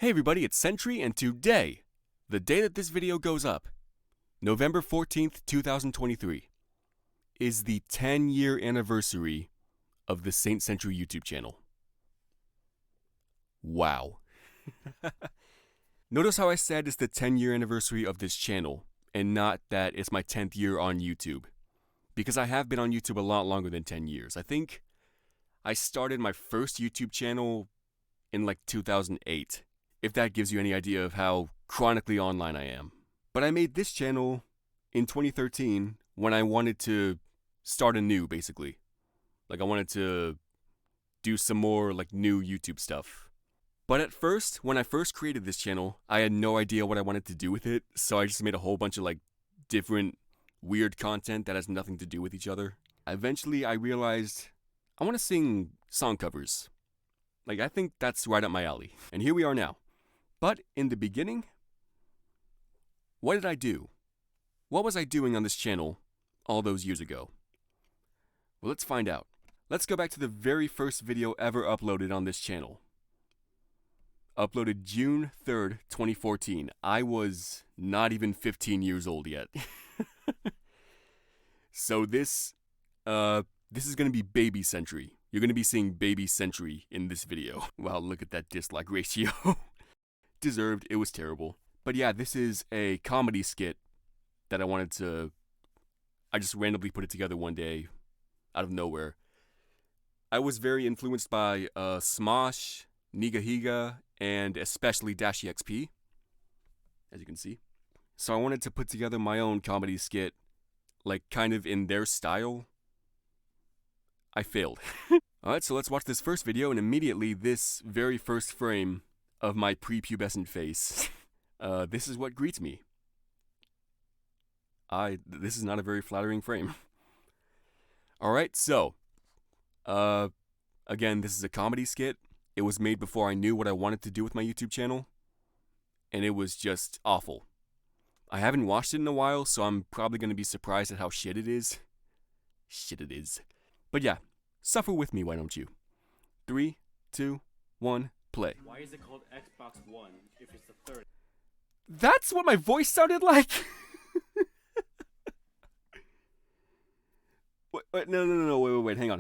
Hey everybody, it's Sentry, and today, the day that this video goes up, November 14th, 2023, is the 10-year anniversary of the SaintSentry YouTube channel. Wow. Notice how I said it's the 10-year anniversary of this channel, and not that it's my 10th year on YouTube. Because I have been on YouTube a lot longer than 10 years. I think I started my first YouTube channel in like 2008. If that gives you any idea of how chronically online I am. But I made this channel in 2013 when I wanted to start anew, basically. Like I wanted to do some more like new YouTube stuff. But at first, when I first created this channel, I had no idea what I wanted to do with it, so I just made a whole bunch of like different weird content that has nothing to do with each other. Eventually, I realized I want to sing song covers. Like I think that's right up my alley. And here we are now. But in the beginning, what did I do? What was I doing on this channel all those years ago? Well, let's find out. Let's go back to the very first video ever uploaded on this channel. Uploaded June 3rd, 2014. I was not even 15 years old yet. So this is going to be Baby Sentry. You're going to be seeing Baby Sentry in this video. Wow, look at that dislike ratio. Deserved. It was terrible. But yeah, this is a comedy skit that I just randomly put it together one day out of nowhere. I was very influenced by Smosh, Nigahiga, and especially Dashi XP, as you can see. So I wanted to put together my own comedy skit, like kind of in their style. I failed. Alright, so let's watch this first video, and immediately this very first frame of my prepubescent face. This is what greets me. This is not a very flattering frame. Alright, so, again, this is a comedy skit. It was made before I knew what I wanted to do with my YouTube channel, and it was just awful. I haven't watched it in a while, so I'm probably going to be surprised at how shit it is. Shit it is. But yeah, suffer with me, why don't you? 3, 2, 1, play. Why is it called Xbox One if it's the third? That's what my voice sounded like? wait, no, wait, hang on.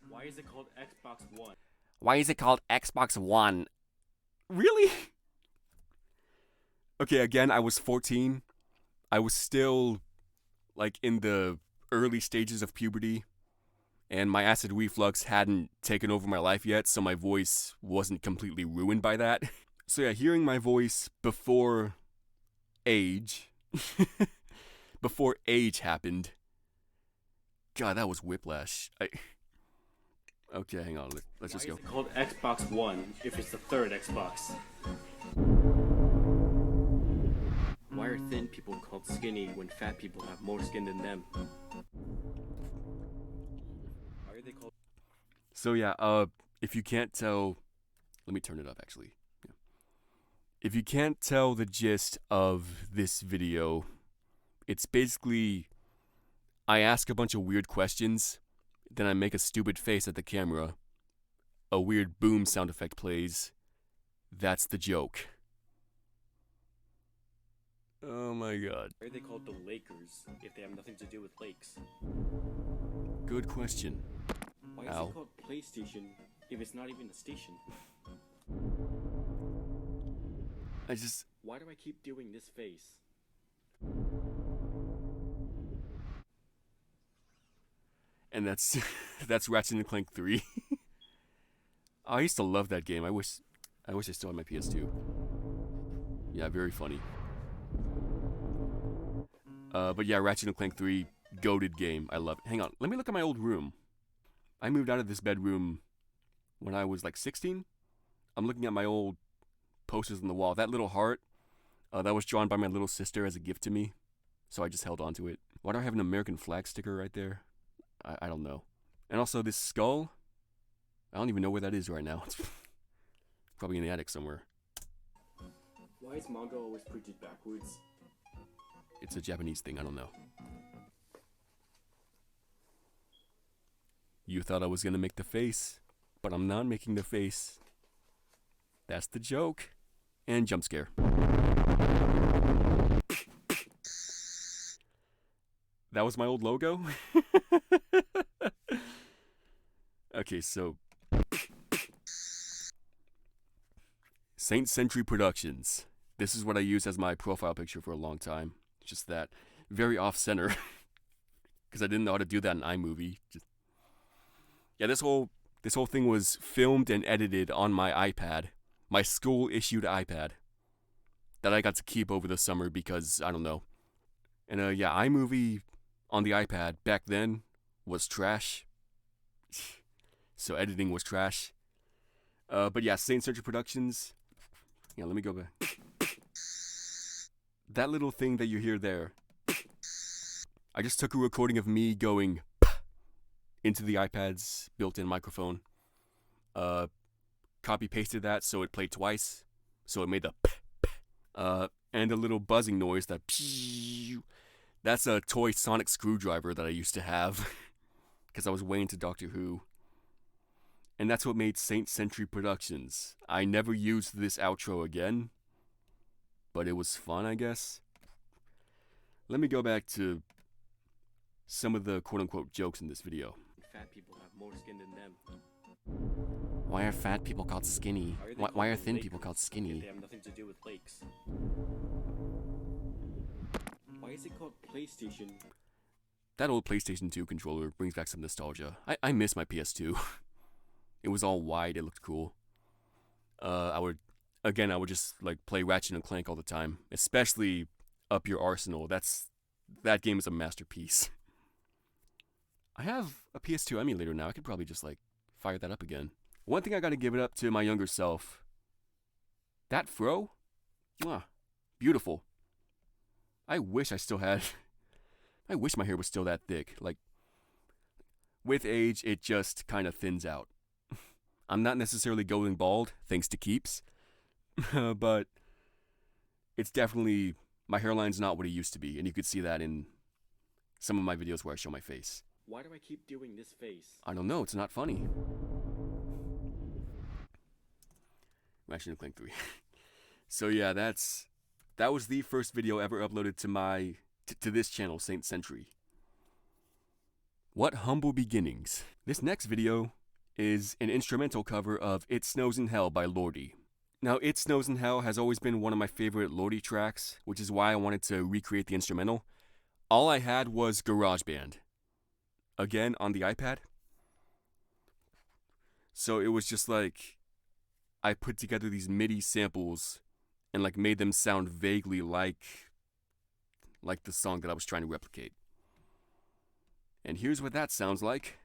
Why is it called Xbox One? Why is it called Xbox One? Really? Okay, again, I was 14. I was still, like, in the early stages of puberty, and my acid reflux hadn't taken over my life yet, so my voice wasn't completely ruined by that. So yeah, hearing my voice before age, before age happened, God, that was whiplash. Okay, hang on, let's just go. Why is it called Xbox One if it's the third Xbox? Why are thin people called skinny when fat people have more skin than them? Why are they called... So yeah, if you can't tell, let me turn it up actually. Yeah. If you can't tell the gist of this video, it's basically, I ask a bunch of weird questions, then I make a stupid face at the camera, a weird boom sound effect plays, that's the joke. Oh my god. Why are they called the Lakers if they have nothing to do with lakes? Good question. Why is it called PlayStation if it's not even a station? Why do I keep doing this face? And that's Ratchet & Clank 3. Oh, I used to love that game. I wish I still had my PS2. Yeah, very funny. But yeah, Ratchet & Clank 3, goated game. I love it. Hang on, let me look at my old room. I moved out of this bedroom when I was like 16. I'm looking at my old posters on the wall. That little heart, that was drawn by my little sister as a gift to me. So I just held on to it. Why do I have an American flag sticker right there? I don't know. And also this skull, I don't even know where that is right now. It's probably in the attic somewhere. Why is manga always printed backwards? It's a Japanese thing, I don't know. You thought I was gonna make the face, but I'm not making the face. That's the joke. and jump scare. That was my old logo? Okay, so SaintSentry Productions. This is what I used as my profile picture for a long time. Just that. Very off-center. Because I didn't know how to do that in iMovie. Yeah, this whole thing was filmed and edited on my iPad. My school-issued iPad. That I got to keep over the summer because, I don't know. And yeah, iMovie on the iPad back then was trash. So editing was trash. But yeah, SaintSentry Productions. Yeah, let me go back. That little thing that you hear there. I just took a recording of me going into the iPad's built-in microphone. Copy pasted that so it played twice. So it made the and a little buzzing noise that. That's a toy sonic screwdriver that I used to have because I was way into Doctor Who. And that's what made SaintSentry Productions. I never used this outro again, but it was fun, I guess. Let me go back to some of the quote-unquote jokes in this video. Fat people have more skin than them. Why are fat people called skinny? Why are thin people called skinny? They have nothing to do with lakes. Why is it called PlayStation? That old PlayStation 2 controller brings back some nostalgia. I miss my PS2. It was all wide, it looked cool. I would just like play Ratchet and Clank all the time, especially Up Your Arsenal. That game is a masterpiece. I have a PS2 emulator now. I could probably just like fire that up again. One thing I gotta give it up to my younger self. That fro? Mwah, beautiful. I wish my hair was still that thick. Like, with age, it just kind of thins out. I'm not necessarily going bald, thanks to Keeps. But it's definitely, my hairline's not what it used to be. And you could see that in some of my videos where I show my face. Why do I keep doing this face? I don't know, it's not funny. Ratchet and Clank 3. So yeah, that was the first video ever uploaded to this channel, SaintSentry. What humble beginnings. This next video is an instrumental cover of It Snows in Hell by Lordi. Now, It Snows in Hell has always been one of my favorite Lordi tracks, which is why I wanted to recreate the instrumental. All I had was GarageBand. Again, on the iPad. So it was just like, I put together these MIDI samples and like made them sound vaguely like the song that I was trying to replicate. And here's what that sounds like.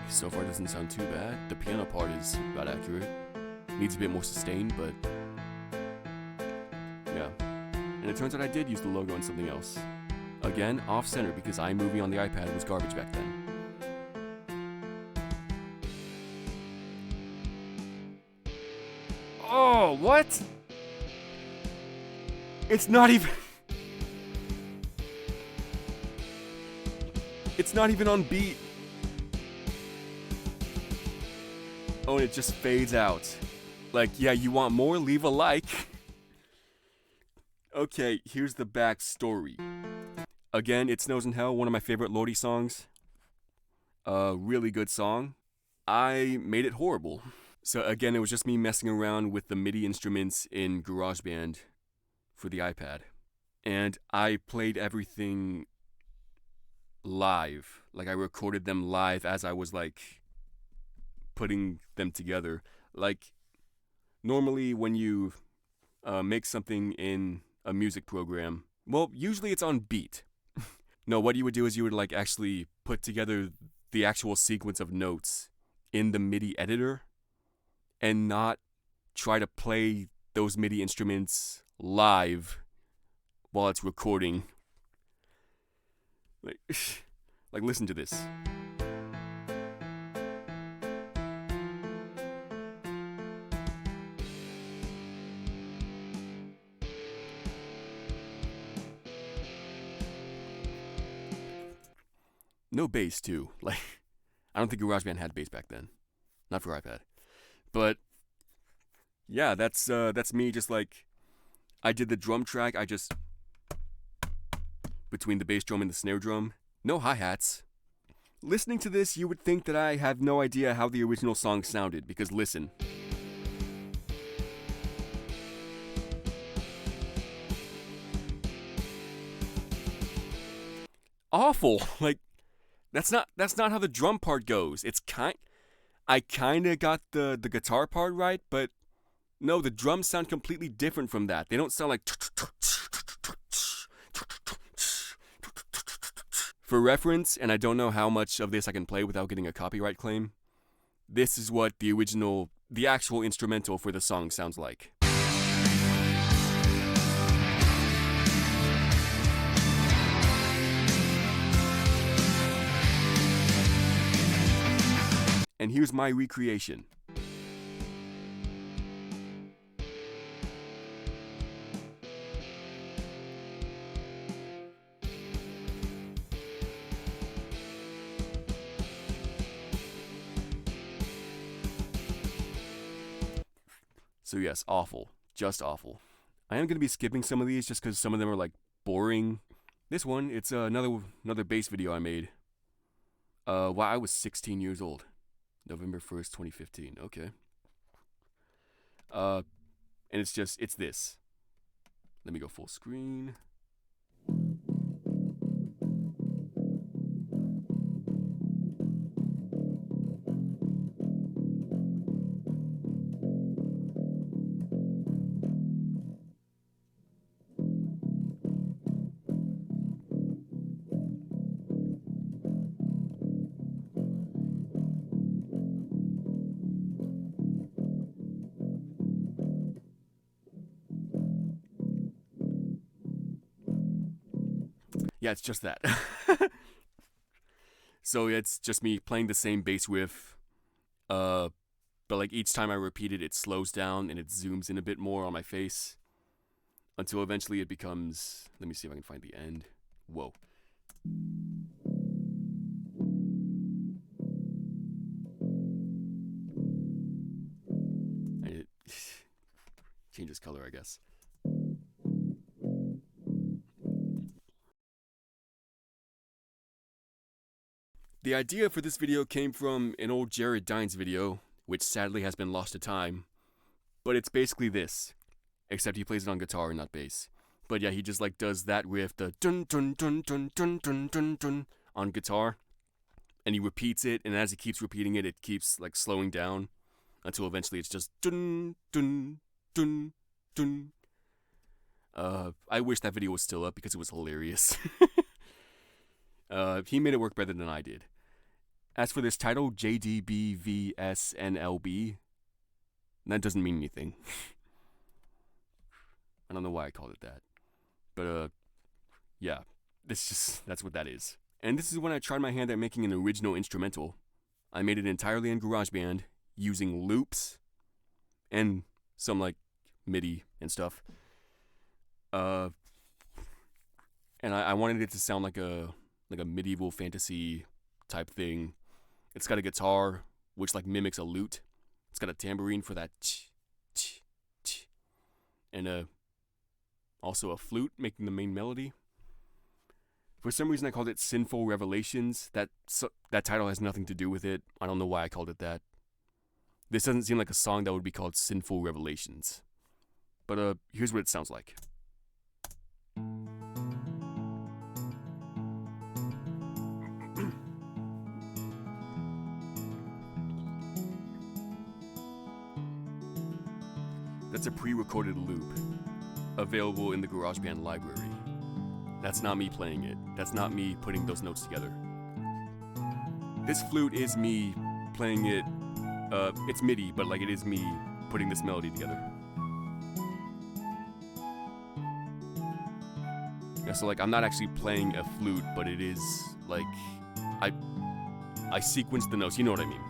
So far it doesn't sound too bad. The piano part is about accurate. Needs a bit more sustained, but yeah. And it turns out I did use the logo on something else. Again, off-center because iMovie on the iPad was garbage back then. Oh, what? It's not even... It's not even on beat. Oh, and it just fades out. Like, yeah, you want more? Leave a like. Okay, here's the backstory. Again, It Snows in Hell, one of my favorite Lordi songs. Really good song. I made it horrible. So again, it was just me messing around with the MIDI instruments in GarageBand for the iPad. And I played everything live. Like, I recorded them live as I was, like, putting them together. Like, normally when you make something in a music program, well, usually it's on beat. No, what you would do is you would like actually put together the actual sequence of notes in the MIDI editor and not try to play those MIDI instruments live while it's recording. Like listen to this. No bass too. Like, I don't think GarageBand had bass back then. Not for iPad. But yeah, that's me. Just like I did the drum track. I just between the bass drum and the snare drum. No hi-hats. Listening to this, you would think that I have no idea how the original song sounded, because listen. Awful. Like, that's not how the drum part goes. I kinda got the guitar part right, but no, the drums sound completely different from that. They don't sound like. For reference, and I don't know how much of this I can play without getting a copyright claim, this is what the actual instrumental for the song sounds like. And here's my recreation. So yes, awful. Just awful. I am going to be skipping some of these just because some of them are like boring. This one, it's another bass video I made. While I was 16 years old. November 1st, 2015. Okay. And it's this. Let me go full screen. Yeah, it's just that. So it's just me playing the same bass riff, but like each time I repeat it, it slows down and it zooms in a bit more on my face until eventually it becomes. Let me see if I can find the end. Whoa. And it changes color, I guess. The idea for this video came from an old Jared Dines video, which sadly has been lost to time. But it's basically this, except he plays it on guitar and not bass. But yeah, he just like does that riff, the dun dun dun dun dun dun dun dun on guitar, and he repeats it, and as he keeps repeating it, it keeps like slowing down until eventually it's just dun dun dun dun. I wish that video was still up because it was hilarious. He made it work better than I did. As for this title, JDBVSNLB, that doesn't mean anything. I don't know why I called it that. But, yeah, that's what that is. And this is when I tried my hand at making an original instrumental. I made it entirely in GarageBand, using loops, and some, like, MIDI and stuff. And I wanted it to sound like a medieval fantasy type thing. It's got a guitar, which like mimics a lute. It's got a tambourine for that ch, ch, ch. And also a flute making the main melody. For some reason I called it Sinful Revelations. That title has nothing to do with it. I don't know why I called it that. This doesn't seem like a song that would be called Sinful Revelations. But here's what it sounds like. That's a pre-recorded loop, available in the GarageBand library. That's not me playing it. That's not me putting those notes together. This flute is me playing it. It's MIDI, but like it is me putting this melody together. Yeah, so like I'm not actually playing a flute, but it is like I sequence the notes. You know what I mean?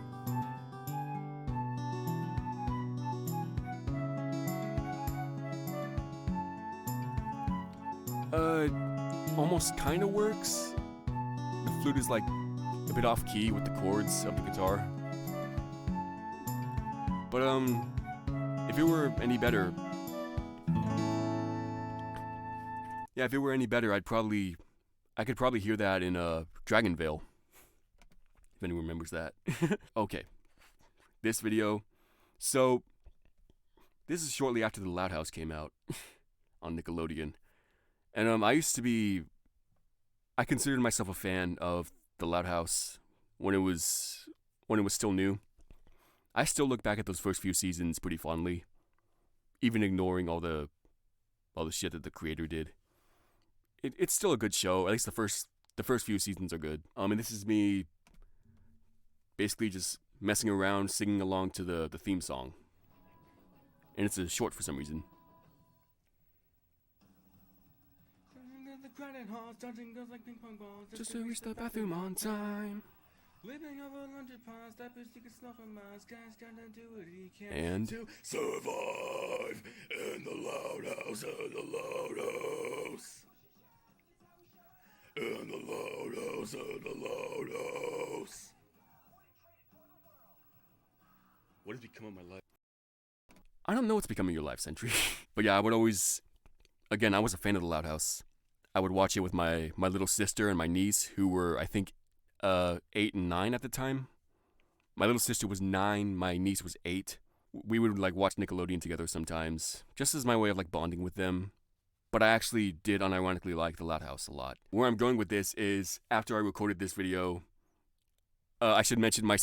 Almost kind of works. The flute is like a bit off key with the chords of the guitar. But if it were any better, if it were any better, I could probably hear that in Dragon Veil, if anyone remembers that. Okay, this video. So this is shortly after the Loud House came out on Nickelodeon, and I considered myself a fan of the Loud House when it was still new. I still look back at those first few seasons pretty fondly, even ignoring all the shit that the creator did. It's still a good show. At least the first few seasons are good. And this is me basically just messing around, singing along to the theme song, and it's a short for some reason. Just to reach the bathroom on time. Living over 100 pounds, that bitch can snuff a mouse. Guy's gonna do what he can and to survive in the Loud House, in the Loud House. In the Loud House, in the Loud House. What has become of my life? I don't know what's becoming of your life, Sentry. But yeah, I was a fan of the Loud House. I would watch it with my little sister and my niece, who were, I think, 8 and 9 at the time. My little sister was 9, my niece was 8. We would watch Nickelodeon together sometimes, just as my way of bonding with them. But I actually did unironically like the Loud House a lot. Where I'm going with this is, after I recorded this video, I should mention my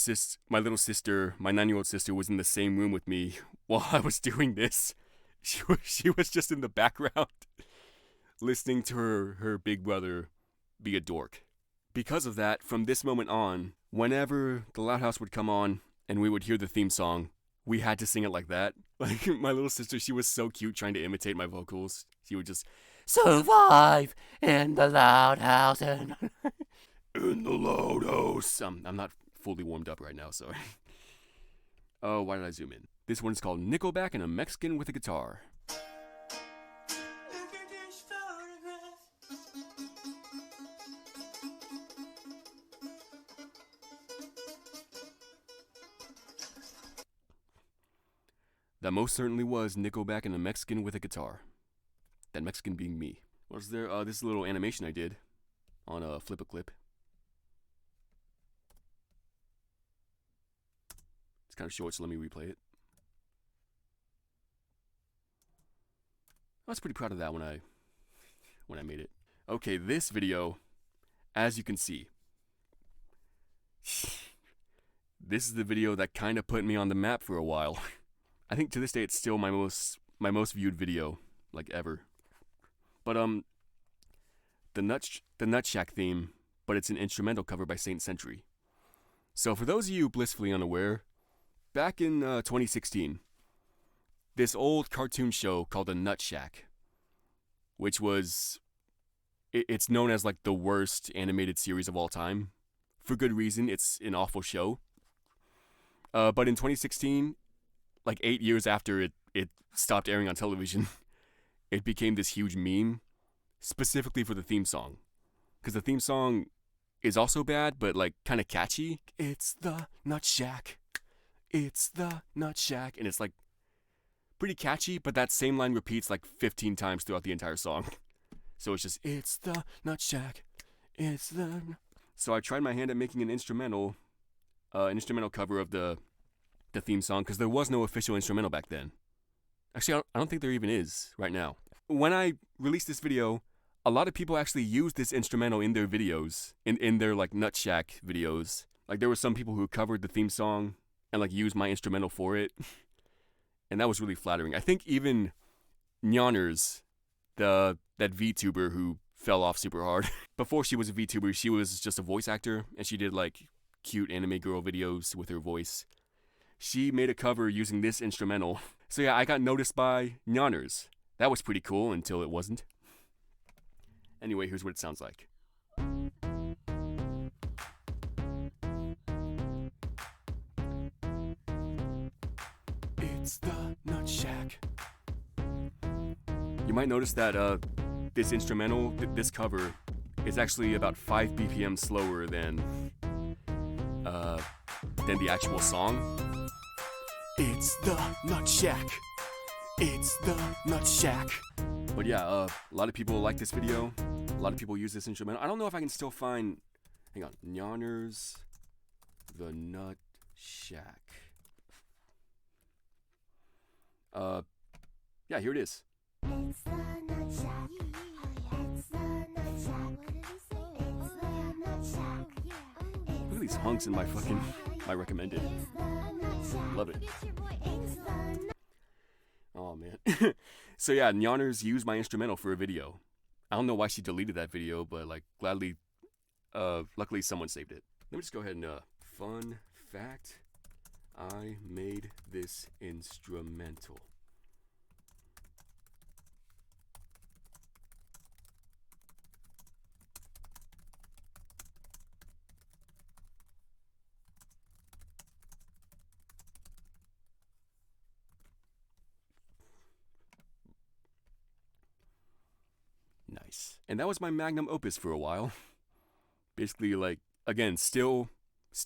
little sister, my 9-year-old sister, was in the same room with me while I was doing this. She was just in the background, listening to her big brother be a dork. Because of that, from this moment on, whenever the Loud House would come on and we would hear the theme song, we had to sing it like that. My little sister, she was so cute trying to imitate my vocals. She would just survive in the Loud House and in the Loud House. I'm not fully warmed up right now, sorry. Oh, why did I zoom in? This one's called Nickelback and a Mexican with a Guitar. That most certainly was Nickelback and a Mexican with a guitar. That Mexican being me. Was there this little animation I did on Flip a Clip. It's kind of short, so let me replay it. I was pretty proud of that when I made it. Okay, this video, as you can see, this is the video that kind of put me on the map for a while. I think to this day it's still my most viewed video ever. But the Nut Shack theme, but it's an instrumental cover by SaintSentry. So for those of you blissfully unaware, back in 2016, this old cartoon show called The Nut Shack, which was it's known as the worst animated series of all time. For good reason, it's an awful show. But in 2016, 8 years after it stopped airing on television, it became this huge meme, specifically for the theme song. Because the theme song is also bad, but kind of catchy. It's the Nut Shack. It's the Nut Shack. And it's pretty catchy, but that same line repeats 15 times throughout the entire song. So it's just, it's the Nut Shack. It's the... So I tried my hand at making an instrumental cover of the theme song, because there was no official instrumental back then. Actually, I don't think there even is right now. When I released this video, a lot of people actually used this instrumental in their videos, in their Nut Shack videos. There were some people who covered the theme song and used my instrumental for it. And that was really flattering. I think even Nyanners, that VTuber who fell off super hard. Before she was a VTuber, she was just a voice actor, and she did cute anime girl videos with her voice. She made a cover using this instrumental. So yeah, I got noticed by Nyanners. That was pretty cool until it wasn't. Anyway, here's what it sounds like. It's the Nut Shack. You might notice that this instrumental, this cover, is actually about 5 BPM slower than than the actual song. It's the Nut Shack. It's the Nut Shack. But yeah, a lot of people like this video. A lot of people use this instrumental. I don't know if I can still find. Hang on, Nyoners, the Nut Shack. Yeah, here it is. It's the Nut Shack. It's the Nut Shack. It's the Nut Shack. Look at these hunks in my recommended. Love it. Oh man. So yeah, Nyoners used my instrumental for a video. I don't know why she deleted that video, but like gladly, luckily someone saved it. Let me just go ahead and fun fact, I made this instrumental. Nice. And that was my magnum opus for a while. Basically, like, again, still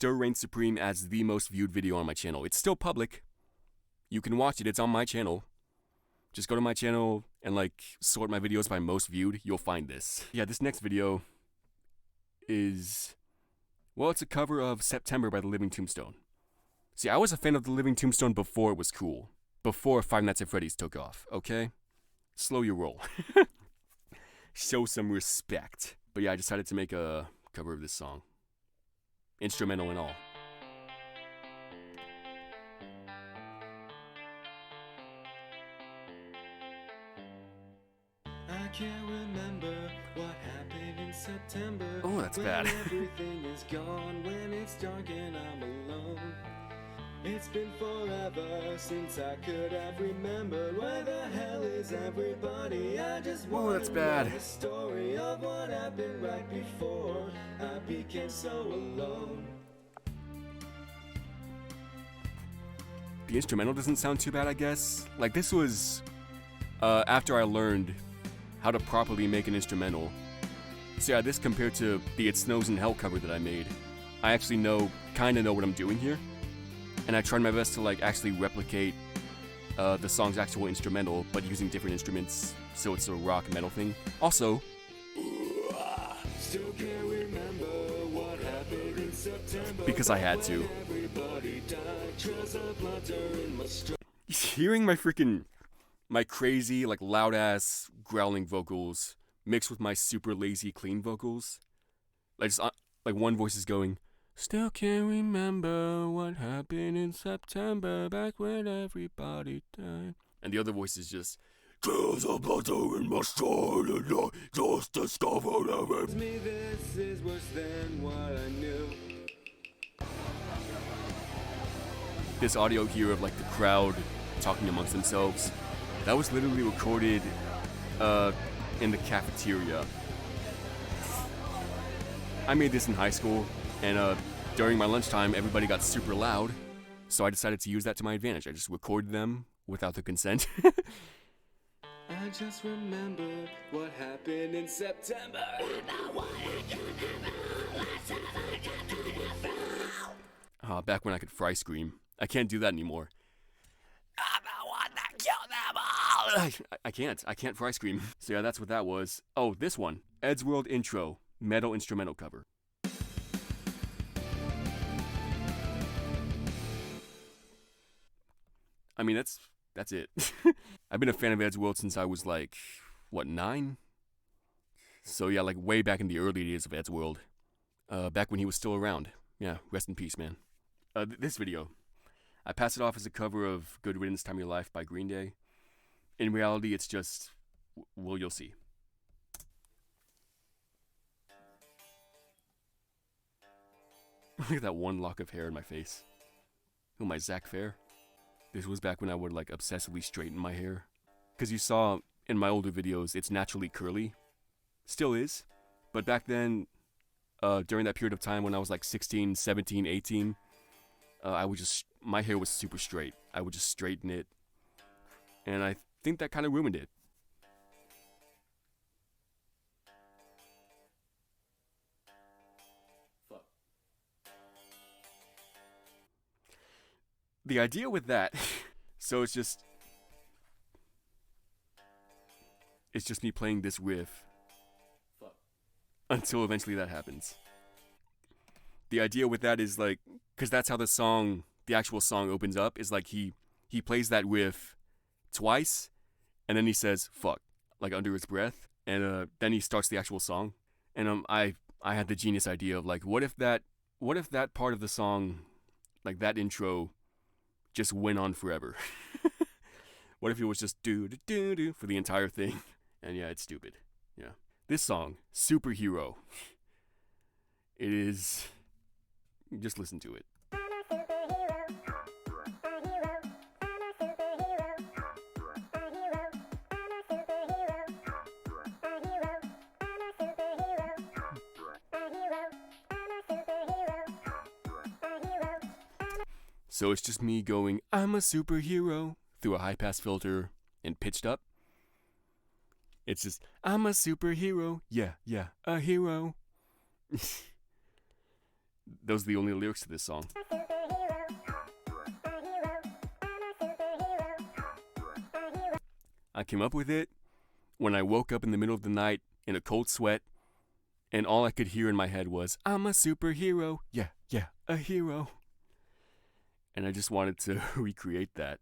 reigns supreme as the most viewed video on my channel. It's still public. You can watch it. It's on my channel. Just go to my channel and, like, sort my videos by most viewed. You'll find this. Yeah, this next video is, well, it's a cover of September by The Living Tombstone. See, I was a fan of The Living Tombstone before it was cool. Before Five Nights at Freddy's took off, okay? Slow your roll. Show some respect. But yeah, I decided to make a cover of this song. Instrumental and all. I can't remember what happened in September. Oh, that's bad. When everything is gone, when it's dark and I'm alone. It's been forever since I could have remembered where the hell is everybody. I just want that's bad. the story of what happened right before I became so alone. The instrumental doesn't sound too bad, I guess. Like, this was after I learned how to properly make an instrumental. So yeah, this compared to the It Snows in Hell cover that I made, I actually kinda know what I'm doing here. And I tried my best to like actually replicate the song's actual instrumental, but using different instruments, so it's a rock metal thing. Also, Still can't remember what happened in September. because I had to. Everybody died, trails of blood in my Hearing my crazy, like loud ass growling vocals mixed with my super lazy clean vocals, like just, like one voice is going, still can't remember what happened in September back when everybody died. And the other voice is just, trails of butter in my stomach and I just discovered everything. Me, this is worse than what I knew. This audio here of like the crowd talking amongst themselves, that was literally recorded in the cafeteria. I made this in high school, and during my lunchtime, everybody got super loud, so I decided to use that to my advantage. I just recorded them without the consent. I just remember what happened in September. Back when I could fry scream. I can't do that anymore. I'm the one that killed them all! I can't fry scream. So yeah, that's what that was. Oh, this one. Ed's World Intro, metal instrumental cover. I mean, that's it. I've been a fan of Ed's World since I was like, what, 9? So yeah, like way back in the early days of Ed's World. Back when he was still around. Yeah, rest in peace, man. This video, I pass it off as a cover of Good Riddance Time of Your Life by Green Day. In reality, it's just, well, you'll see. Look at that one lock of hair in my face. Oh, my Zach Fair. This was back when I would like obsessively straighten my hair. Because you saw in my older videos, it's naturally curly. Still is. But back then, during that period of time when I was like 16, 17, 18, my hair was super straight. I would just straighten it. And I think that kind of ruined it. the idea with that, so it's just me playing this riff until eventually that happens. The idea with that is like, because that's how the actual song opens up, is like he plays that riff twice, and then he says "fuck" like under his breath, and then he starts the actual song. And I had the genius idea of like, what if that part of the song, like that intro, just went on forever? What if it was just do do do do for the entire thing? And yeah, it's stupid. Yeah, this song, Superhero. It is. Just listen to it. So it's just me going, "I'm a superhero," through a high-pass filter and pitched up. It's just, "I'm a superhero, yeah, a hero." Those are the only lyrics to this song. I came up with it when I woke up in the middle of the night in a cold sweat, and all I could hear in my head was, "I'm a superhero, yeah, a hero." And I just wanted to recreate that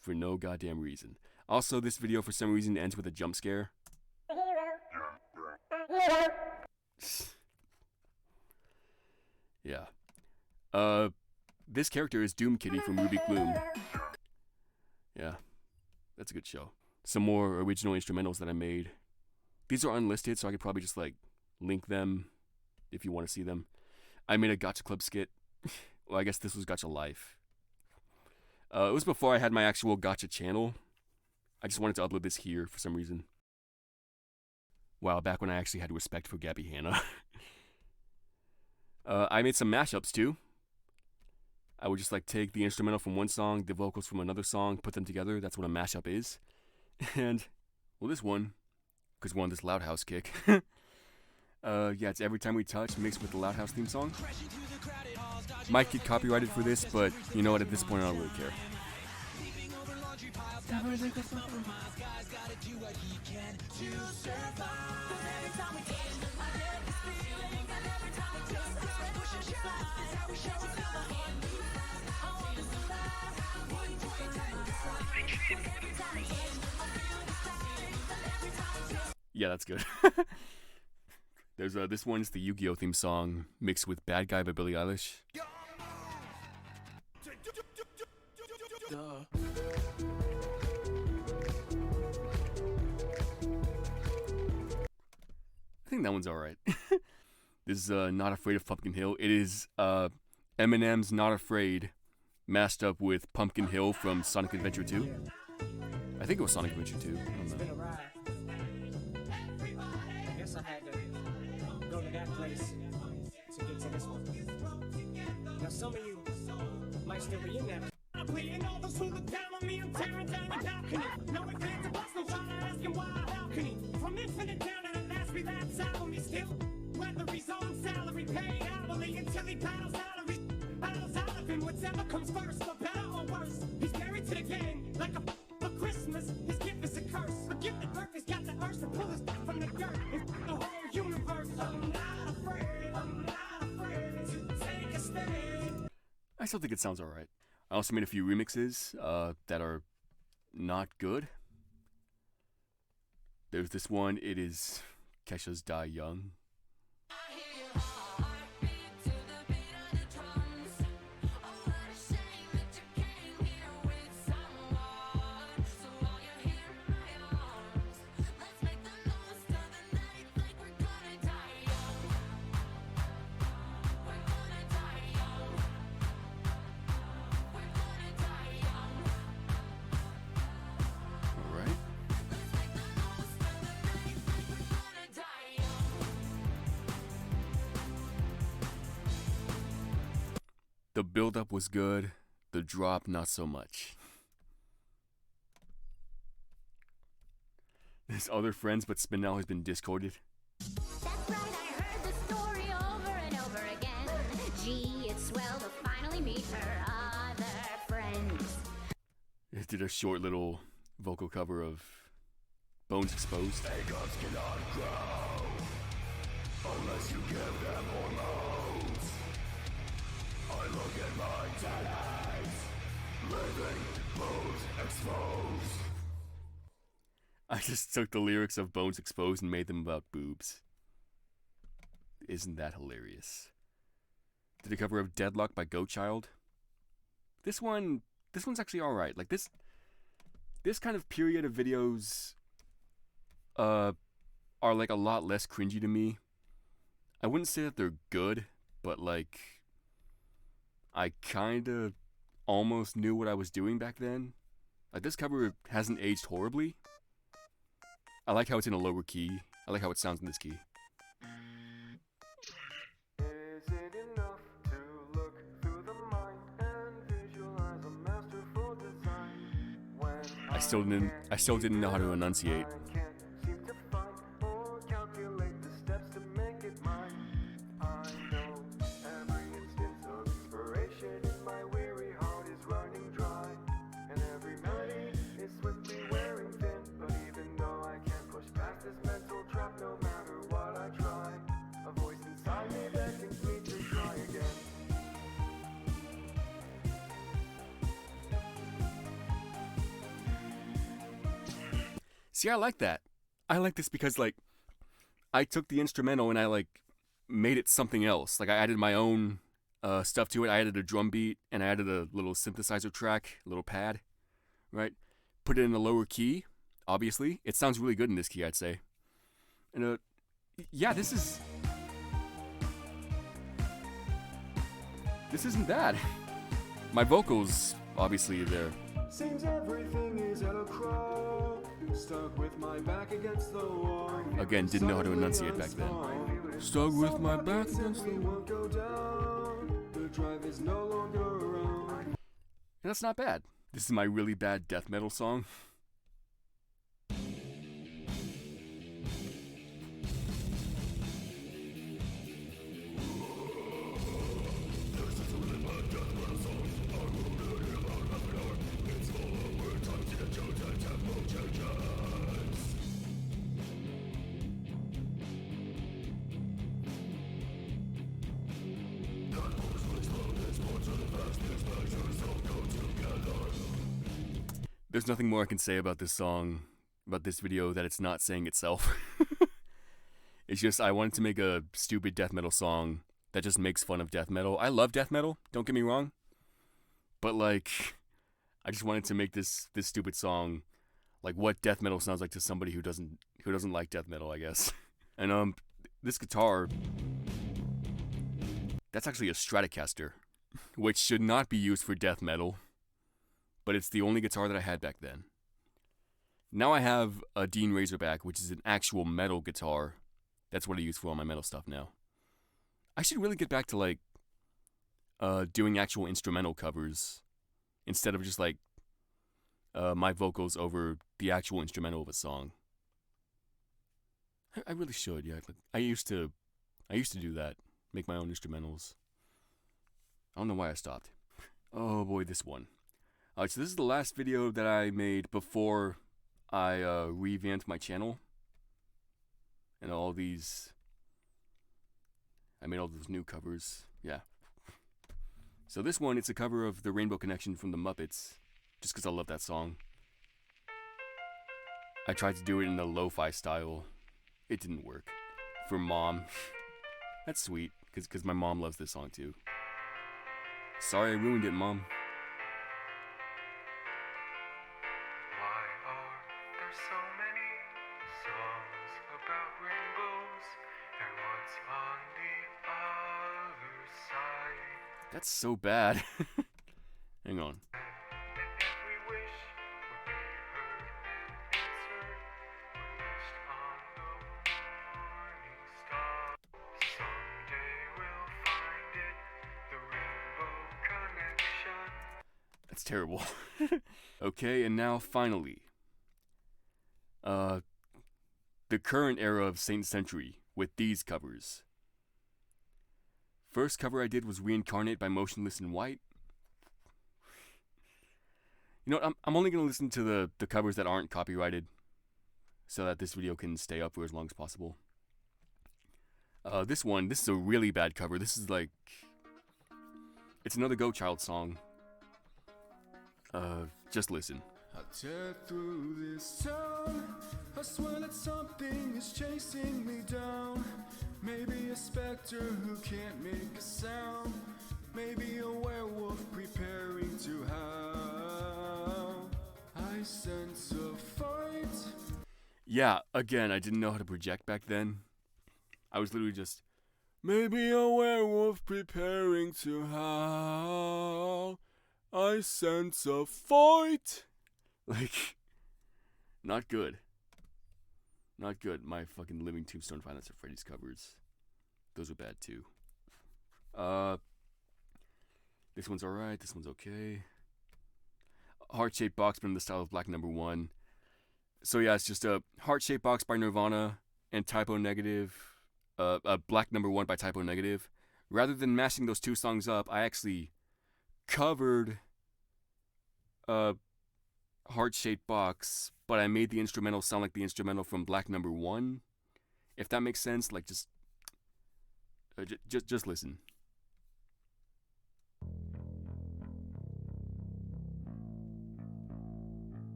for no goddamn reason. Also, this video for some reason ends with a jump scare. Yeah. This character is Doom Kitty from Ruby Gloom. Yeah, that's a good show. Some more original instrumentals that I made. These are unlisted, so I could probably just like link them if you want to see them. I made a Gacha Club skit. Well, I guess this was Gacha Life. It was before I had my actual Gacha channel. I just wanted to upload this here for some reason. Wow, back when I actually had respect for Gabby Hanna. I made some mashups too. I would just like take the instrumental from one song, the vocals from another song, put them together. That's what a mashup is. And, well, this one, because we're on this Loud House kick. Yeah, it's Every Time We Touch mixed with the Loud House theme song. Might get copyrighted for this, but you know what, at this point I don't really care. Yeah, that's good. There's this one's the Yu-Gi-Oh theme song mixed with Bad Guy by Billie Eilish. I think that one's alright. This is Not Afraid of Pumpkin Hill. It is Eminem's Not Afraid mashed up with Pumpkin Hill from Sonic Adventure 2. I think it was Sonic Adventure 2. I don't know. I guess I had to go to that place to get to this one. Now some of you might still be in that. And all those who look down on me, I'm tearing down the balcony. No advance to bust, no trying to ask him why a balcony. From infinite down to the last relapse album, he's still whether he's on salary, paid hourly until he piles salary. Piles out of him, whatever comes first, for better or worse. He's married to the game, like a for Christmas. His gift is a curse. A gift at birth, he's got the urge to pull his back from the dirt. It's the whole universe. I'm not afraid to take a stand. I still think it sounds alright. I also made a few remixes that are not good. There's this one, it is Kesha's Die Young. The build-up was good, the drop not so much. There's other friends, but Spinel has been discorded. That's right, I heard the story over and over again. Gee, it's swell to finally meet her. did a short little vocal cover of Bones Exposed. Gods cannot grow unless you give them hormones. I look at my dead eyes, living bones exposed. I just took the lyrics of Bones Exposed and made them about boobs. Isn't that hilarious? Did a cover of Deadlock by Goat Child. This one's actually alright. Like this kind of period of videos are like a lot less cringy to me. I wouldn't say that they're good, but like I kinda almost knew what I was doing back then. Like this cover hasn't aged horribly. I like how it's in a lower key. I like how it sounds in this key. Is it enough to look through the mind and visualize a masterful design? When I still didn't know how to enunciate. I can't seem to find or calculate the steps to make it mine. I know every instance of inspiration in my weary heart is running dry, and every melody is swiftly wearing thin. But even though I can't push past this mental trap, no matter what I try, a voice inside me beckons me to try again. See, I like that. I like this because, like, I took the instrumental and I, like, made it something else. Like, I added my own stuff to it. I added a drum beat and I added a little synthesizer track, a little pad, right? Put it in a lower key, obviously. It sounds really good in this key, I'd say. And, yeah, this isn't bad. My vocals, obviously, they're... Seems everything is at a crawl, stuck with my back against the wall. Again, didn't know how to enunciate back then. Stuck with my back against the wall. Won't go down. The drive is no longer around. And that's not bad. This is my really bad death metal song. There's nothing more I can say about this song, about this video, that it's not saying itself. It's just, I wanted to make a stupid death metal song that just makes fun of death metal. I love death metal, don't get me wrong. But like, I just wanted to make this stupid song like what death metal sounds like to somebody who doesn't like death metal, I guess. And this guitar, that's actually a Stratocaster, which should not be used for death metal. But it's the only guitar that I had back then. Now I have a Dean Razorback, which is an actual metal guitar. That's what I use for all my metal stuff now. I should really get back to like doing actual instrumental covers instead of just like my vocals over the actual instrumental of a song. I really should, yeah. I used to do that, make my own instrumentals. I don't know why I stopped. Oh boy, this one. Alright, so this is the last video that I made before I revamped my channel. And all these... I made all those new covers. Yeah. So this one, it's a cover of The Rainbow Connection from The Muppets. Just because I love that song. I tried to do it in a lo-fi style. It didn't work. For Mom. That's sweet, because my mom loves this song too. Sorry I ruined it, Mom. Why are there so many songs about rainbows? And what's on the other side? That's so bad. Hang on. And every wish would be heard and answered when wished on the morning star. Someday we'll find it, the rainbow connection. That's terrible. Okay, and now finally, the current era of SaintSentry with these covers. First cover I did was Reincarnate by Motionless in White. You know what, I'm only gonna listen to the covers that aren't copyrighted, so that this video can stay up for as long as possible. This is a really bad cover. This is like, it's another Go Child song. Just listen. I tear through this town. I swear that something is chasing me down. Maybe a specter who can't make a sound. Maybe a werewolf preparing to howl. I sense a fight. Yeah, again, I didn't know how to project back then. I was literally just, maybe a werewolf preparing to howl. I sense a fight. Like, not good. Not good. My fucking Living Tombstone Five Nights at Freddy's covers, those are bad too. This one's alright. This one's okay. Heart-shaped box, but in the style of Black Number One. So yeah, it's just a heart-shaped box by Nirvana and Typo Negative. Black Number One by Typo Negative. Rather than mashing those two songs up, I actually covered heart-shaped box, but I made the instrumental sound like the instrumental from Black Number One. If that makes sense, like just listen.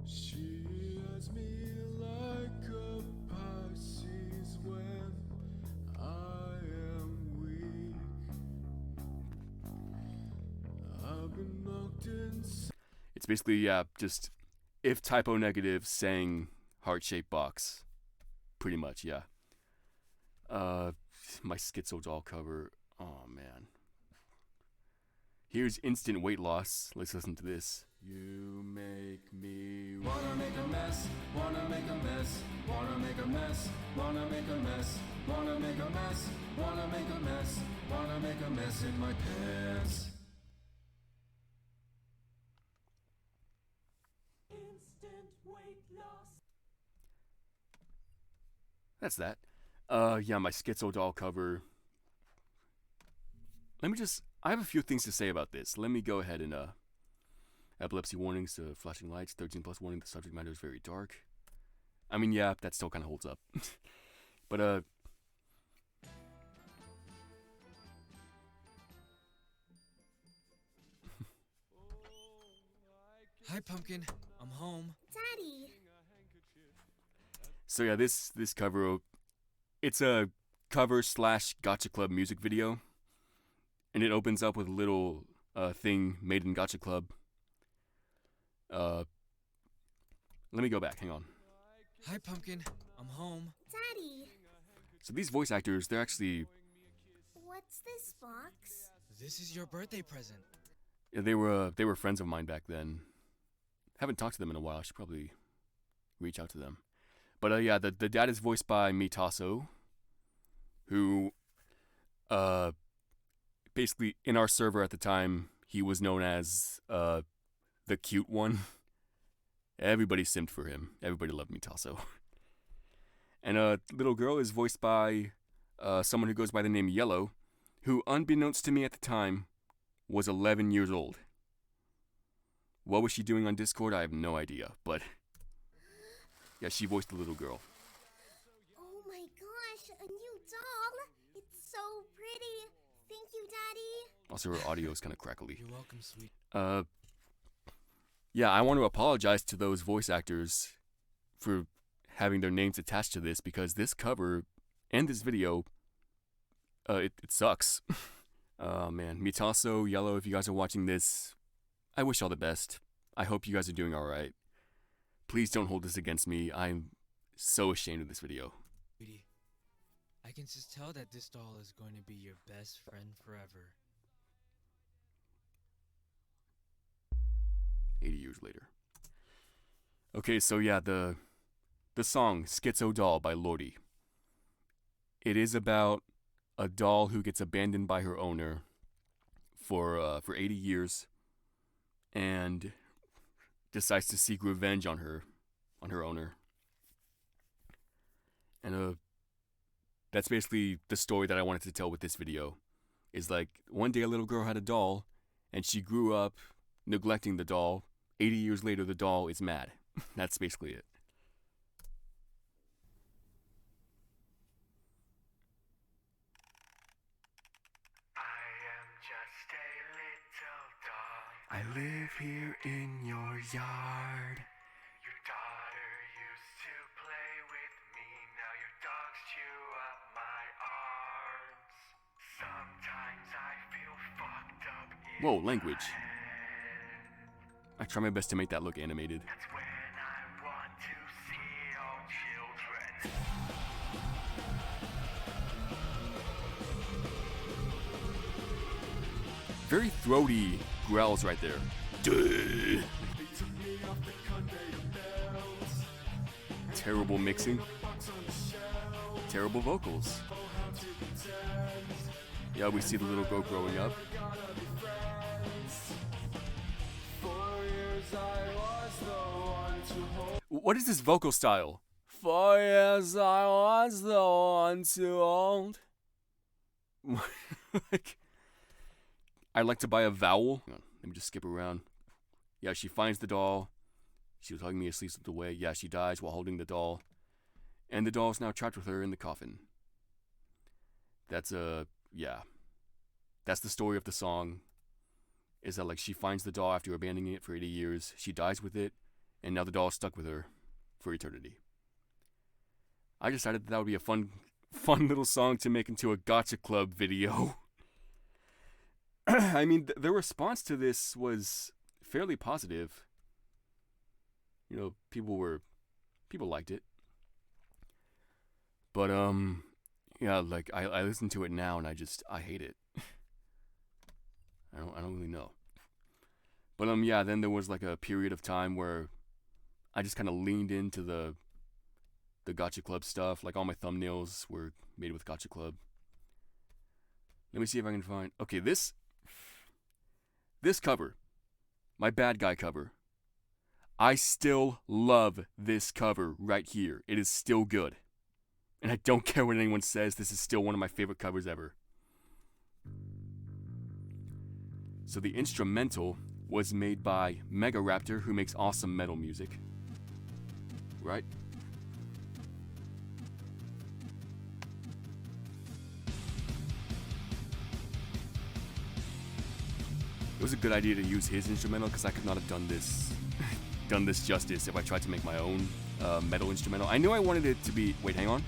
She has me like a Pisces when I am weak. I've been locked in. It's basically, yeah, just if Typo Negative sang heart-shaped box. Pretty much, yeah. My Schizo doll cover. Oh, man. Here's Instant Weight Loss. Let's listen to this. You make me wanna make a mess, wanna make a mess, wanna make a mess, wanna make a mess, wanna make a mess, wanna make a mess, wanna make a mess in my pants. Instant weight loss. That's that. Yeah, my Schizo doll cover. I have a few things to say about this. Let me go ahead and, epilepsy warnings, flashing lights, 13 plus warning, the subject matter is very dark. I mean, yeah, that still kind of holds up. But, Hi, Pumpkin. I'm home. Daddy. so yeah, this cover, it's a cover / Gacha Club music video. And it opens up with a little, thing made in Gacha Club. Let me go back, hang on. Hi, Pumpkin. I'm home. Daddy. So these voice actors, they're actually, What's this box? This is your birthday present. yeah, they were friends of mine back then. Haven't talked to them in a while, I should probably reach out to them. But yeah, the dad is voiced by Mitaso, who, basically in our server at the time, he was known as, the cute one. Everybody simped for him. Everybody loved Mitaso. And little girl is voiced by someone who goes by the name Yellow, who, unbeknownst to me at the time, was 11 years old. What was she doing on Discord? I have no idea, but yeah, she voiced the little girl. Oh my gosh, a new doll. It's so pretty. Thank you, Daddy. Also, her audio is kind of crackly. You're welcome, sweet. Yeah, I want to apologize to those voice actors for having their names attached to this, because this cover and this video, it sucks. Oh man, Mitaso, Yellow, if you guys are watching this, I wish all the best. I hope you guys are doing alright. Please don't hold this against me. I'm so ashamed of this video. Sweetie, I can just tell that this doll is going to be your best friend forever. 80 years later. Okay, so yeah, the song Schizo Doll by Lordi. It is about a doll who gets abandoned by her owner for 80 years and decides to seek revenge on her owner. And That's basically the story that I wanted to tell with this video. Is like, one day a little girl had a doll, and she grew up neglecting the doll. 80 years later, the doll is mad. That's basically it. I am just a little dog. I live here in your yard. Your daughter used to play with me. Now your dogs chew up my arms. Sometimes I feel fucked up in Whoa, language. my head. I try my best to make that look animated. That's when I want to see all children. Very throaty growls right there. Duh. Terrible mixing. Terrible vocals. Yeah, we see the little girl growing up. What is this vocal style? 4 years I was the one to hold. Like, I'd like to buy a vowel. Let me just skip around. Yeah, she finds the doll. She was hugging me as she slipped away. Yeah, she dies while holding the doll. And the doll is now trapped with her in the coffin. That's yeah. That's the story of the song. Is that like she finds the doll after abandoning it for 80 years. She dies with it. And now the doll is stuck with her for eternity. I decided that would be a fun little song to make into a Gacha Club video. I mean, the response to this was fairly positive. You know, people liked it. But, yeah, like, I listen to it now and I hate it. I don't really know. But, yeah, then there was like a period of time where I just kind of leaned into the Gacha Club stuff. Like, all my thumbnails were made with Gacha Club. Let me see if I can find... Okay, this cover, my bad guy cover, I still love this cover right here. It is still good. And I don't care what anyone says, this is still one of my favorite covers ever. So the instrumental was made by Mega Raptor, who makes awesome metal music. Right? It was a good idea to use his instrumental because I could not have done this justice if I tried to make my own metal instrumental. I knew I wanted it to be... Wait, hang on.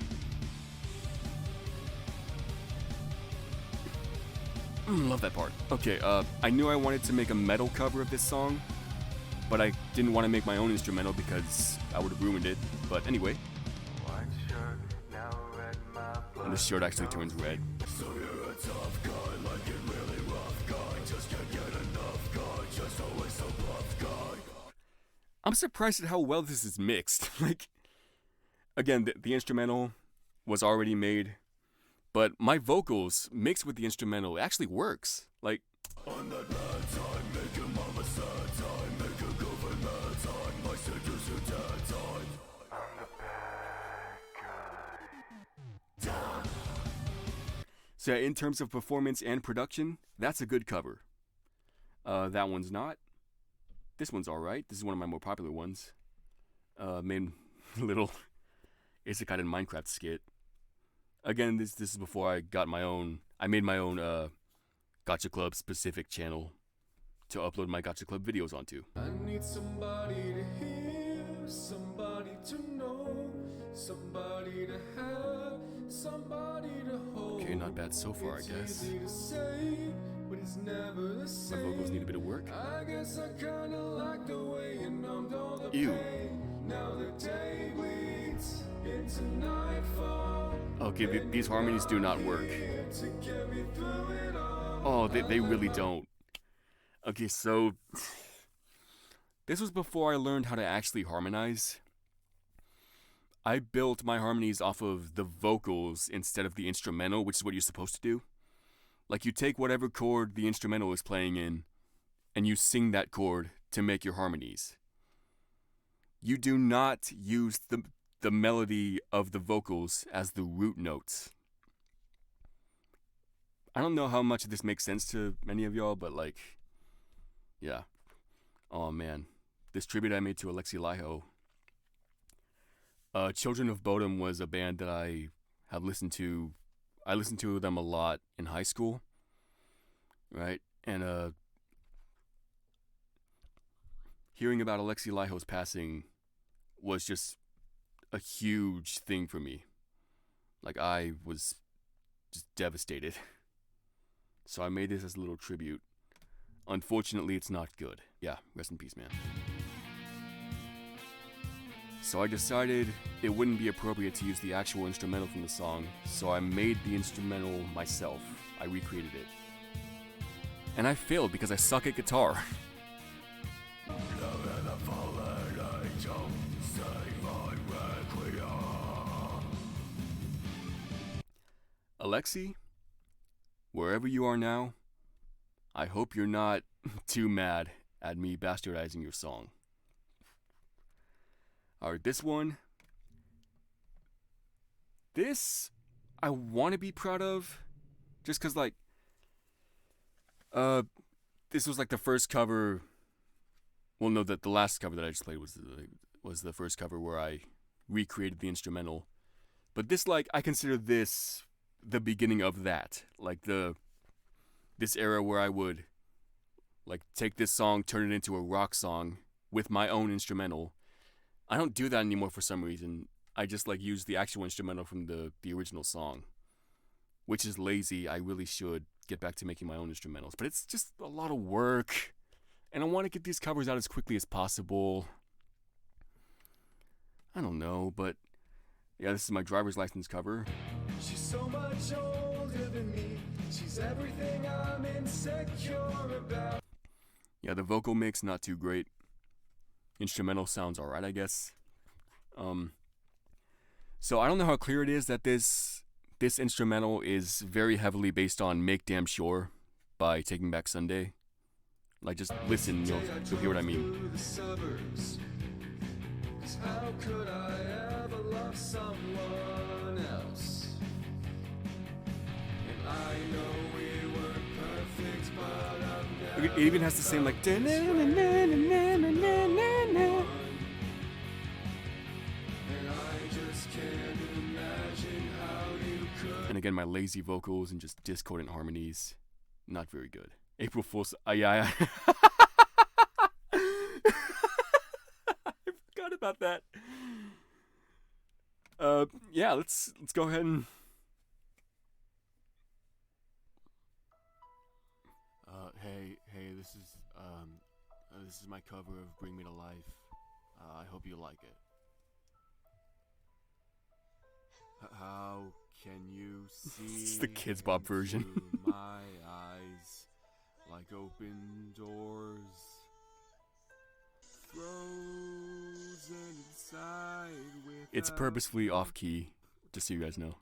Love that part. Okay, I knew I wanted to make a metal cover of this song, but I didn't want to make my own instrumental because I would have ruined it. But anyway. White shirt, now red, my blood. And this shirt actually turns red. So you're a tough guy, like it really rough guy. Just can't get enough guy, just always so bluff guy. I'm surprised at how well this is mixed. Like, again, the instrumental was already made, but my vocals mixed with the instrumental actually works. Like, On that bad time, make your mama sad time, make her go for mad time, my sister's your dad time. I'm the bad guy. so yeah, in terms of performance and production, that's a good cover. That one's not. This one's alright. This is one of my more popular ones. Main little Isekai in Minecraft skit. Again, this is before I got my own... I made my own Gacha Club specific channel to upload my Gacha Club videos onto. I need somebody to hear, somebody to know, somebody to have, somebody to hold. Okay, not bad so far, I guess. Easy to say, but it's never the My same. vocals need a bit of work. I guess I kinda like the way you numbed all the Ew. pain. Now the day bleeds into nightfall. Okay, these harmonies do not work. To get me through it all. Oh, they really don't. Okay, so... This was before I learned how to actually harmonize. I built my harmonies off of the vocals instead of the instrumental, which is what you're supposed to do. Like, you take whatever chord the instrumental is playing in, and you sing that chord to make your harmonies. You do not use the melody of the vocals as the root notes. I don't know how much of this makes sense to many of y'all, but like, yeah. Oh man, this tribute I made to Alexi Laiho. Children of Bodom was a band that I have listened to. I listened to them a lot in high school, right? And hearing about Alexi Laiho's passing was just a huge thing for me. Like, I was just devastated. So I made this as a little tribute. Unfortunately, it's not good. Yeah, rest in peace, man. So I decided it wouldn't be appropriate to use the actual instrumental from the song, so I made the instrumental myself. I recreated it. And I failed because I suck at guitar. Alexi, wherever you are now, I hope you're not too mad at me bastardizing your song. Alright, this one. This, I want to be proud of. Just because, like, this was like the first cover. Well, no, the last cover that I just played was the first cover where I recreated the instrumental. But this, like, I consider this the beginning of that. Like, this era where I would, like, take this song, turn it into a rock song with my own instrumental. I don't do that anymore for some reason. I just, like, use the actual instrumental from the original song, which is lazy. I really should get back to making my own instrumentals, but it's just a lot of work, and I want to get these covers out as quickly as possible. I don't know, but yeah, this is my driver's license cover. She's so much older than me. She's everything I'm insecure about. Yeah, the vocal mix not too great. Instrumental sounds alright, I guess. So I don't know how clear it is that this instrumental is very heavily based on Make Damn Sure by Taking Back Sunday. Like, just listen, you'll hear what I mean. The suburbs. 'Cause how could I ever love someone else? And I know we weren't perfect, but I'm never. It even has the same, like, And I just can't imagine how you could. and again, my lazy vocals and just discordant harmonies. Not very good. April Fool's. Yeah. I forgot about that. Yeah, let's go ahead and. Hey, this is my cover of Bring Me to Life. I hope you like it. How can you see? It's the Kids Bop version. into my eyes, like open doors, frozen inside with. It's purposefully off key, just so you guys know.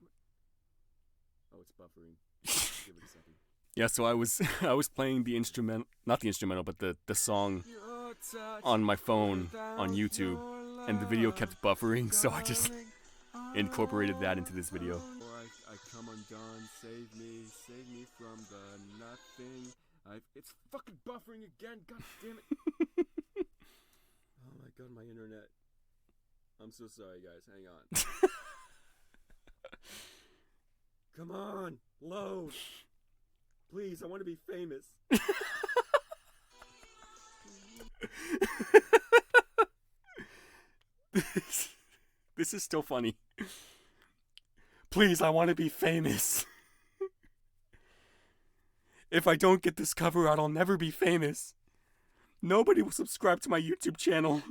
Oh, it's buffering. Give it a second. Yeah, so I was playing the instrument, not the instrumental, but the song on my phone on YouTube, and the video kept buffering, so I just incorporated that into this video. I come undone, save me from the nothing. It's fucking buffering again, god damn it. Oh my god, my internet. I'm so sorry, guys, hang on. Come on, load. Please, I want to be famous. This is still funny. Please, I want to be famous. If I don't get this cover out, I'll never be famous. Nobody will subscribe to my YouTube channel.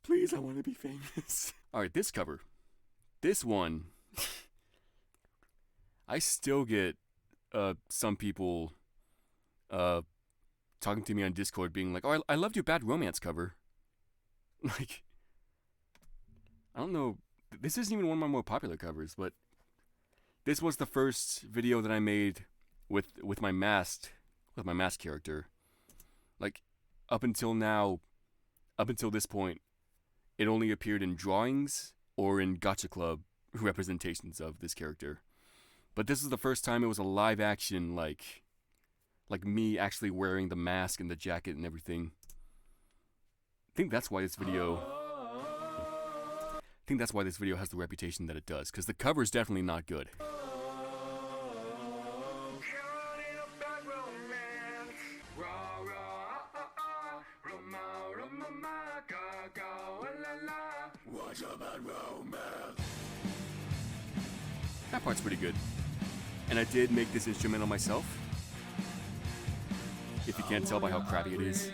Please, I want to be famous. Alright, this cover. This one. I still get some people talking to me on Discord being like, oh, I loved your Bad Romance cover. Like, I don't know. This isn't even one of my more popular covers, but this was the first video that I made with my mask character. Like, up until this point, it only appeared in drawings or in Gacha Club representations of this character. But this is the first time it was a live action, like me actually wearing the mask and the jacket and everything. I think that's why this video has the reputation that it does, because the cover is definitely not good. What's about romance? That part's pretty good. And I did make this instrumental myself. If you can't tell by how crappy it is.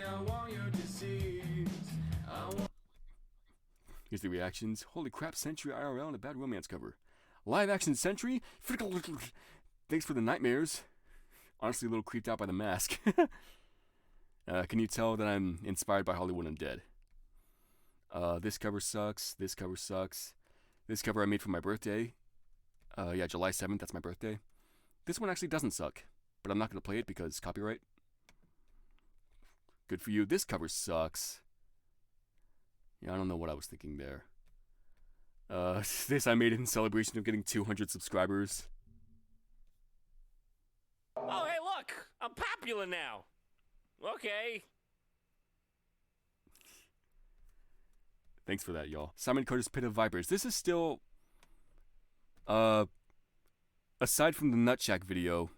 Here's the reactions. Holy crap, Sentry IRL and a bad romance cover. Live action Sentry? Thanks for the nightmares. Honestly, a little creeped out by the mask. Can you tell that I'm inspired by Hollywood Undead? This cover sucks. This cover sucks. This cover I made for my birthday. Yeah, July 7th, that's my birthday. This one actually doesn't suck, but I'm not going to play it because copyright. Good for you. This cover sucks. Yeah, I don't know what I was thinking there. This I made in celebration of getting 200 subscribers. Oh, hey, look! I'm popular now! Okay. Thanks for that, y'all. Simon Carter's Pit of Vipers. This is still... aside from the Nutshack video,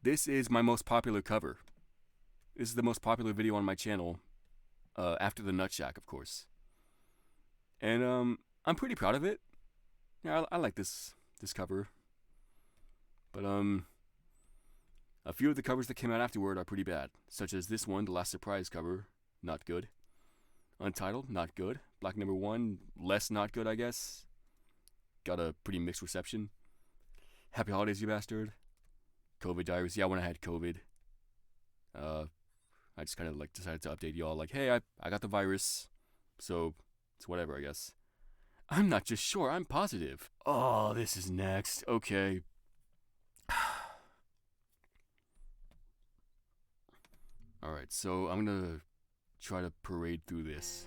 this is my most popular cover. This is the most popular video on my channel, after the Nutshack, of course. And, I'm pretty proud of it. Yeah, I like this cover. But, a few of the covers that came out afterward are pretty bad, such as this one, the Last Surprise cover, not good. Untitled, not good. Black Number 1, less not good, I guess. Got a pretty mixed reception. Happy Holidays, You Bastard. COVID Diaries, yeah, when I had COVID. I just kind of like decided to update y'all, like, hey, I got the virus, so it's whatever, I guess. I'm not just sure, I'm positive. Oh, this is next. Okay. Alright, so I'm gonna try to parade through this.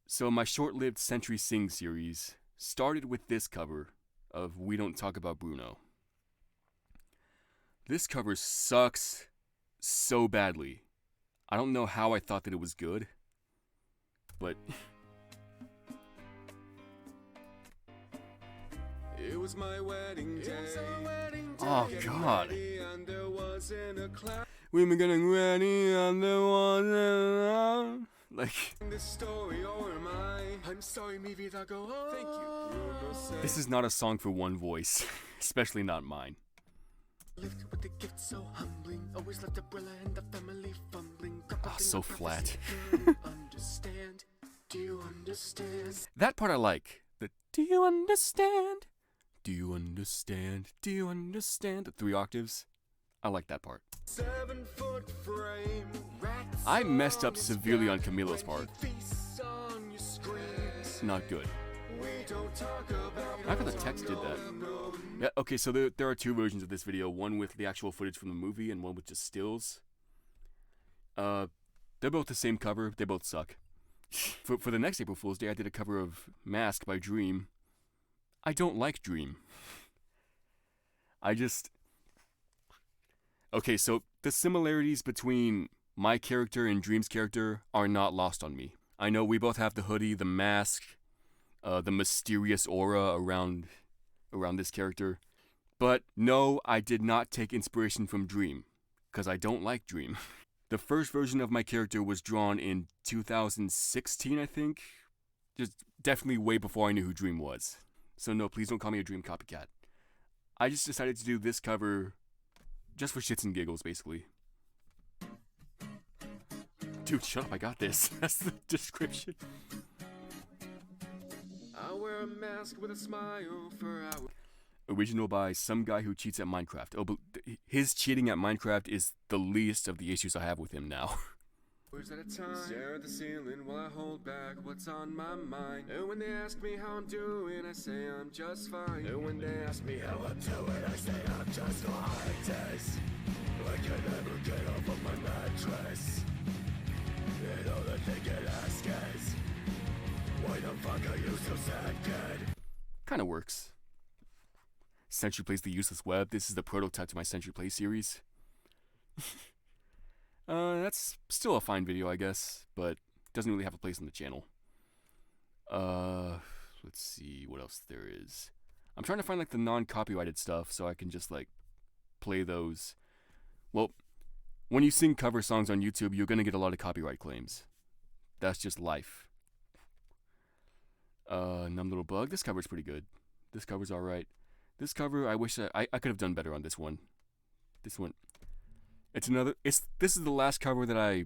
So my short-lived Sentry Sing series started with this cover of We Don't Talk About Bruno. This cover sucks so badly. I don't know how I thought that it was good, but... It was my wedding day. Oh, God. And there wasn't a cloud. We've been getting ready on the one. Like, This story, or am I? I'm sorry, mi vida, go on. Thank you. this is not a song for one voice, especially not mine. Lived with the gift so humbling. Always left umbrella and the family fumbling. So flat. Understand? Do you understand? That part I like. The do you understand? Do you understand? Do you understand? The 3 octaves. I like that part. 7-foot frame. Rats I messed up severely on Camilo's part. feasts on your screens. Not good. We don't talk about How come the text did that? Yeah, okay, so there are 2 versions of this video. One with the actual footage from the movie and one with just stills. They're both the same cover. They both suck. For the next April Fool's Day, I did a cover of Mask by Dream. I don't like Dream. Okay, so the similarities between my character and Dream's character are not lost on me. I know we both have the hoodie, the mask, the mysterious aura around this character. But no, I did not take inspiration from Dream, because I don't like Dream. The first version of my character was drawn in 2016, I think. Just definitely way before I knew who Dream was. So no, please don't call me a Dream copycat. I just decided to do this cover just for shits and giggles, basically. Dude, shut up, I got this. That's the description. I wear a mask with a smile for hours. Original by some guy who cheats at Minecraft. Oh, but his cheating at Minecraft is the least of the issues I have with him now. At a time, stare at the ceiling while I hold back what's on my mind. And when they ask me how I'm doing, I say I'm just fine. And when they ask me how I'm doing, I say I'm just fine. Days, I can never get off of my mattress. And all that they can ask is, why the fuck are you so sad, kid? kind of works. Sentry Plays the Useless Web. This is the prototype to my Sentry Play series. That's still a fine video, I guess, but doesn't really have a place on the channel. Let's see what else there is. I'm trying to find like the non-copyrighted stuff so I can just like play those. Well, when you sing cover songs on YouTube, you're gonna get a lot of copyright claims. That's just life. Numb Little Bug. This cover's pretty good. This cover's alright. This cover, I wish I could have done better on this one. This one. This is the last cover that I,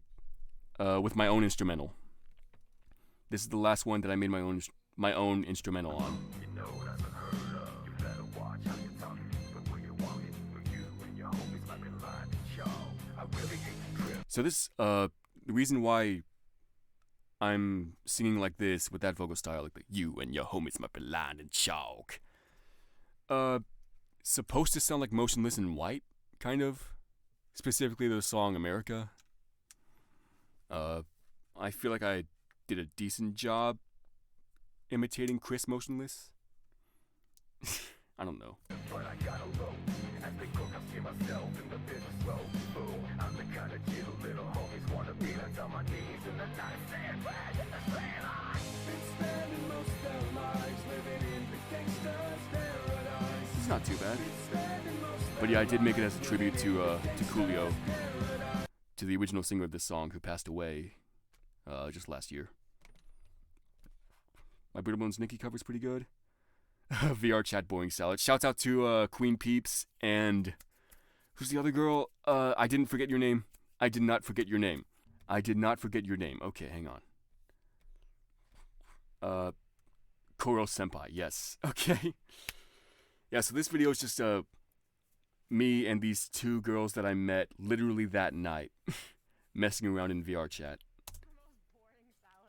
with my own instrumental. This is the last one that I made my own instrumental on. You know what I've heard of. You better watch how you're talking. But where you're walking, where you and your homies might be lying to show. I really hate the trip. So this, the reason why I'm singing like this with that vocal style, like the you and your homies might be lying in chalk. Supposed to sound like Motionless in White, kind of. Specifically the song America. I feel like I did a decent job imitating Chris Motionless. I don't know. But I got a low. As they cook, I see myself in the business row. Boom, I'm the kind of chill little homies wanna be like on my knees in the nightstand. Right in the sand line. Been spending most of their lives living in the gangster's paradise. It's not too bad. But yeah, I did make it as a tribute to Coolio, to the original singer of this song who passed away just last year. My Brittle Bones Nikki cover's pretty good. VR chat boring salad. Shouts out to Queen Peeps and who's the other girl? I didn't forget your name. I did not forget your name. I did not forget your name. Okay, hang on. Koro Senpai, yes. Okay. Yeah, so this video is just me and these two girls that I met literally that night messing around in VR chat.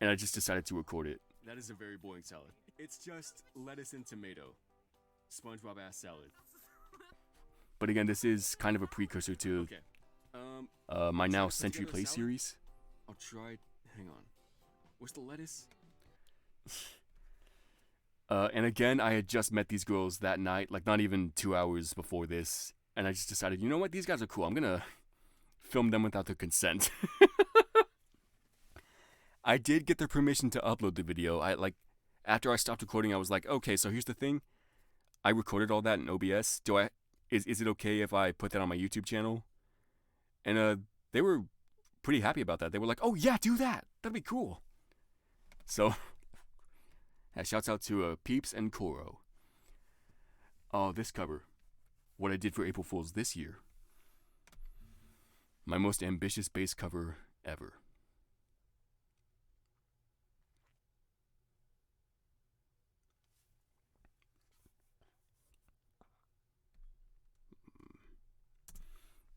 And I just decided to record it. That is a very boring salad. It's just lettuce and tomato. SpongeBob ass salad. But again, this is kind of a precursor to my now Sentry Play series. I'll try. Hang on. Where's the lettuce? And again, I had just met these girls that night, like not even 2 hours before this. And I just decided, you know what? These guys are cool. I'm gonna film them without their consent. I did get their permission to upload the video. After I stopped recording, I was like, okay, so here's the thing. I recorded all that in OBS. Is it okay if I put that on my YouTube channel? And they were pretty happy about that. They were like, oh yeah, do that. That'd be cool. So, shouts out to Peeps and Koro. Oh, this cover. What I did for April Fool's this year. My most ambitious bass cover ever.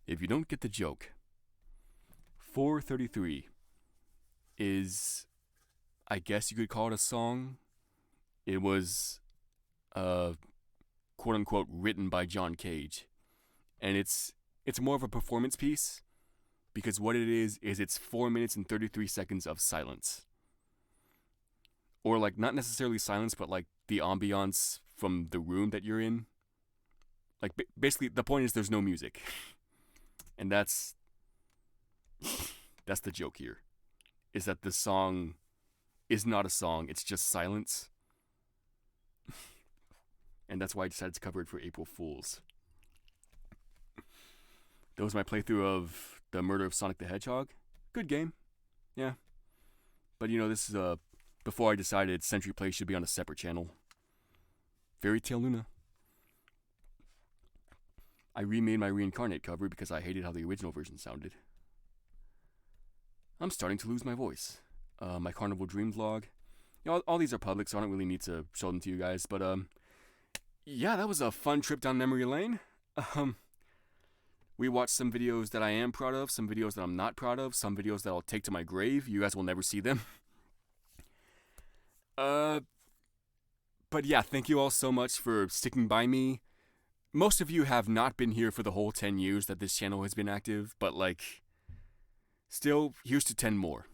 If you don't get the joke, 433 is, I guess you could call it a song. It was, quote-unquote, written by John Cage. And it's more of a performance piece, because what it is it's 4 minutes and 33 seconds of silence. Or, like, not necessarily silence, but, like, the ambiance from the room that you're in. Like, basically, the point is there's no music. And that's the joke here, is that the song is not a song, it's just silence. And that's why I decided to cover it for April Fool's. That was my playthrough of The Murder of Sonic the Hedgehog. Good game, yeah. But you know, this is before I decided Sentry Play should be on a separate channel. Fairy Tail Luna. I remade my Reincarnate cover because I hated how the original version sounded. I'm starting to lose my voice. My Carnival Dream vlog. You know, all these are public, so I don't really need to show them to you guys. But, yeah, that was a fun trip down memory lane. We watched some videos that I am proud of, some videos that I'm not proud of, some videos that I'll take to my grave. You guys will never see them. But yeah, thank you all so much for sticking by me. Most of you have not been here for the whole 10 years that this channel has been active, but like, still, here's to 10 more.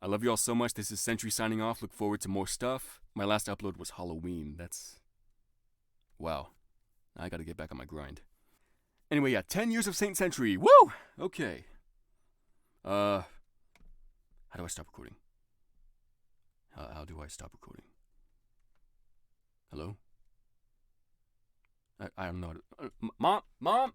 I love you all so much. This is Sentry signing off. Look forward to more stuff. My last upload was Halloween. That's... wow. I gotta get back on my grind. Anyway, yeah, 10 years of SaintSentry. Woo! Okay. How do I stop recording? How do I stop recording? Hello? I'm not... Mom?